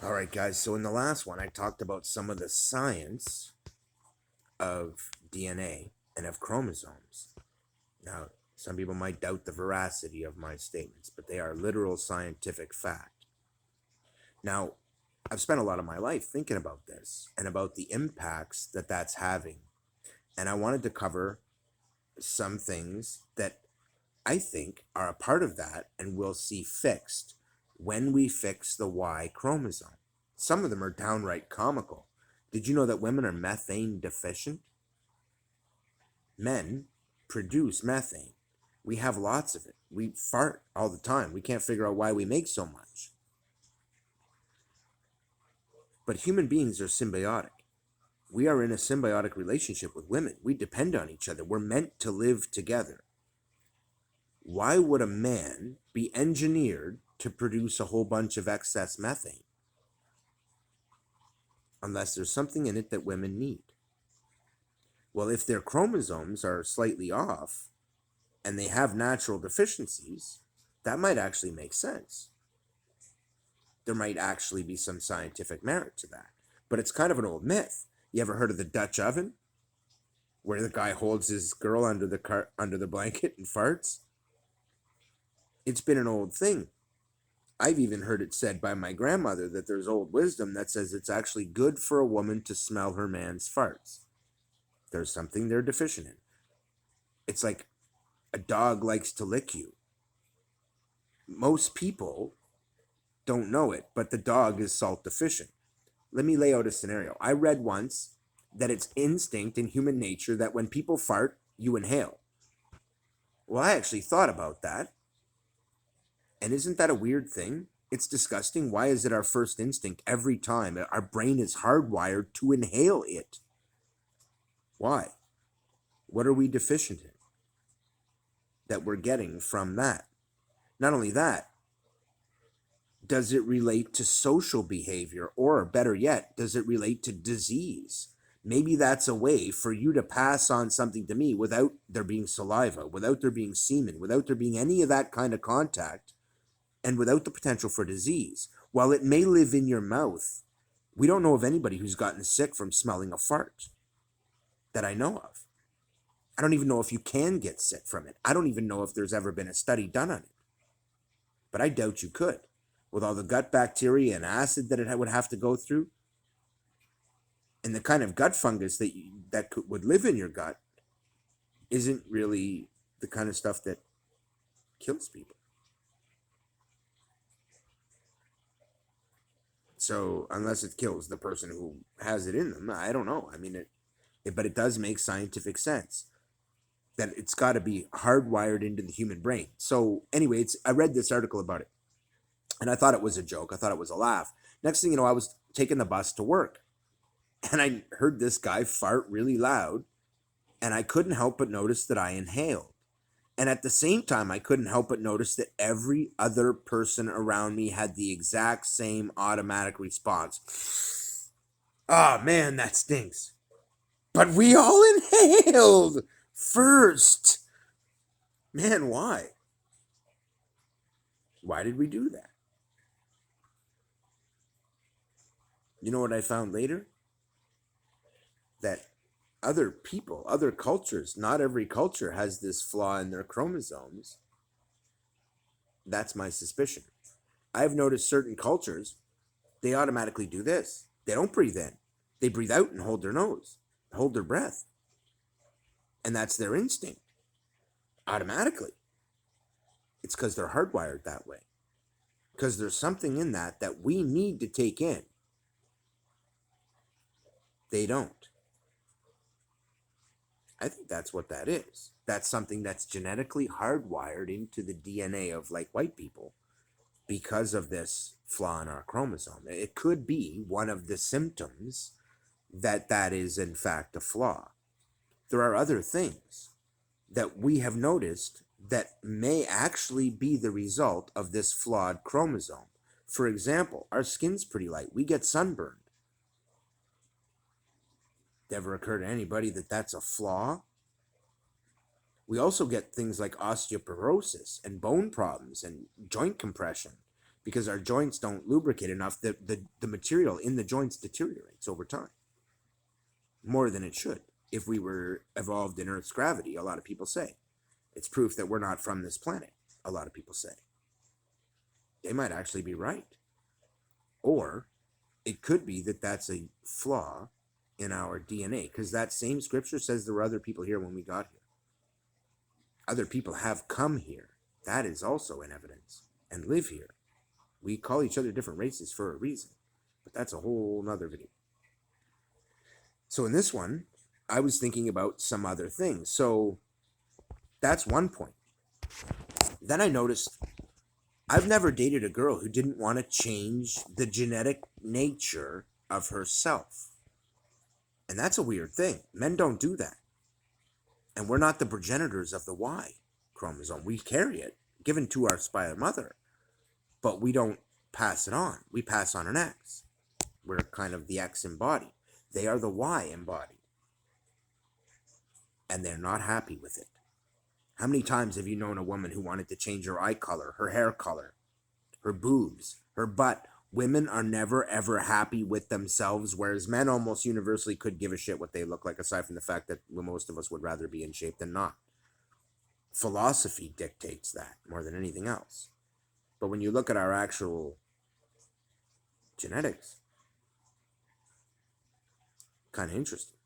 All right, guys. So in the last one, I talked about some of the science of DNA and of chromosomes. Now, some people might doubt the veracity of my statements, but they are literal scientific fact. Now, I've spent a lot of my life thinking about this and about the impacts that that's having. And I wanted to cover some things that I think are a part of that and we'll see fixed when we fix the Y chromosome. Some of them are downright comical. Did you know that women are methane deficient? Men produce methane. We have lots of it. We fart all the time. We can't figure out why we make so much. But human beings are symbiotic. We are in a symbiotic relationship with women. We depend on each other. We're meant to live together. Why would a man be engineered to produce a whole bunch of excess methane? Unless there's something in it that women need. Well, if their chromosomes are slightly off and they have natural deficiencies, that might actually make sense. There might actually be some scientific merit to that. But it's kind of an old myth. You ever heard of the Dutch oven, where the guy holds his girl under the blanket and farts? It's been an old thing. I've even heard it said by my grandmother that there's old wisdom that says it's actually good for a woman to smell her man's farts. There's something they're deficient in. It's like a dog likes to lick you. Most people don't know it, but the dog is salt deficient. Let me lay out a scenario. I read once that it's instinct in human nature that when people fart, you inhale. Well, I actually thought about that. And isn't that a weird thing? It's disgusting. Why is it our first instinct every time? Our brain is hardwired to inhale it. Why? What are we deficient in that we're getting from that? Not only that, does it relate to social behavior? Or better yet, does it relate to disease? Maybe that's a way for you to pass on something to me without there being saliva, without there being semen, without there being any of that kind of contact, and without the potential for disease. While it may live in your mouth, we don't know of anybody who's gotten sick from smelling a fart that I know of. I don't even know if you can get sick from it. I don't even know if there's ever been a study done on it. But I doubt you could. With all the gut bacteria and acid that it would have to go through, and the kind of gut fungus that would live in your gut isn't really the kind of stuff that kills people. So unless it kills the person who has it in them, I don't know. I mean, but it does make scientific sense that it's got to be hardwired into the human brain. So anyway, I read this article about it, and I thought it was a joke. I thought it was a laugh. Next thing you know, I was taking the bus to work, and I heard this guy fart really loud, and I couldn't help but notice that I inhaled. And at the same time, I couldn't help but notice that every other person around me had the exact same automatic response. Oh man, that stinks. But we all inhaled first. Man, why? Why did we do that? You know what I found later? That other people, other cultures, not every culture has this flaw in their chromosomes. That's my suspicion. I've noticed certain cultures, they automatically do this. They don't breathe in. They breathe out and hold their nose, hold their breath. And that's their instinct automatically. It's because they're hardwired that way. Because there's something in that we need to take in. They don't. I think that's what that is. That's something that's genetically hardwired into the DNA of like white people because of this flaw in our chromosome. It could be one of the symptoms that is in fact a flaw. There are other things that we have noticed that may actually be the result of this flawed chromosome. For example, our skin's pretty light. We get sunburned. Never occur to anybody that that's a flaw? We also get things like osteoporosis and bone problems and joint compression because our joints don't lubricate enough. The material in the joints deteriorates over time more than it should. If we were evolved in Earth's gravity, a lot of people say it's proof that we're not from this planet. A lot of people say they might actually be right, or it could be that that's a flaw in our DNA, because that same scripture says there were other people here when we got here. Other people have come here. That is also an evidence, and live here. We call each other different races for a reason, but that's a whole nother video. So in this one, I was thinking about some other things. So that's one point. Then I noticed I've never dated a girl who didn't want to change the genetic nature of herself. And that's a weird thing. Men don't do that. And we're not the progenitors of the Y chromosome. We carry it, given to us by our mother, but we don't pass it on. We pass on an X. We're kind of the X embodied. They are the Y embodied. And they're not happy with it. How many times have you known a woman who wanted to change her eye color, her hair color, her boobs, her butt? Women are never, ever happy with themselves, whereas men almost universally could give a shit what they look like, aside from the fact that most of us would rather be in shape than not. Philosophy dictates that more than anything else. But when you look at our actual genetics, kind of interesting.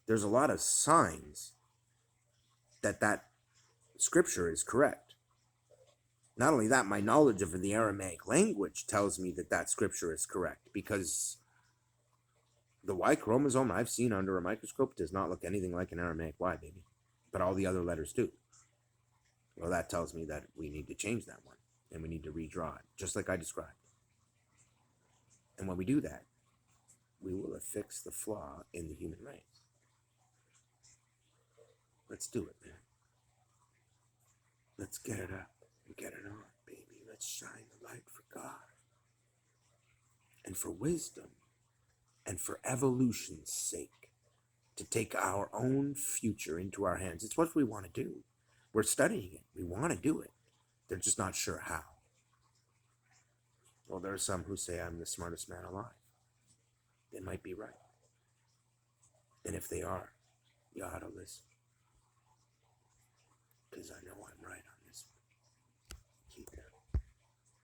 There's a lot of signs that scripture is correct. Not only that, my knowledge of the Aramaic language tells me that scripture is correct, because the Y chromosome I've seen under a microscope does not look anything like an Aramaic Y, baby. But all the other letters do. Well, that tells me that we need to change that one, and we need to redraw it, just like I described. And when we do that, we will affix the flaw in the human race. Let's do it, man. Let's get it up and get it on, baby. Let's shine the light for God and for wisdom and for evolution's sake, to take our own future into our hands. It's what we want to do. We're studying it. We want to do it. They're just not sure how. Well, there are some who say I'm the smartest man alive. They might be right. And if they are, you ought to listen, because I know I'm right on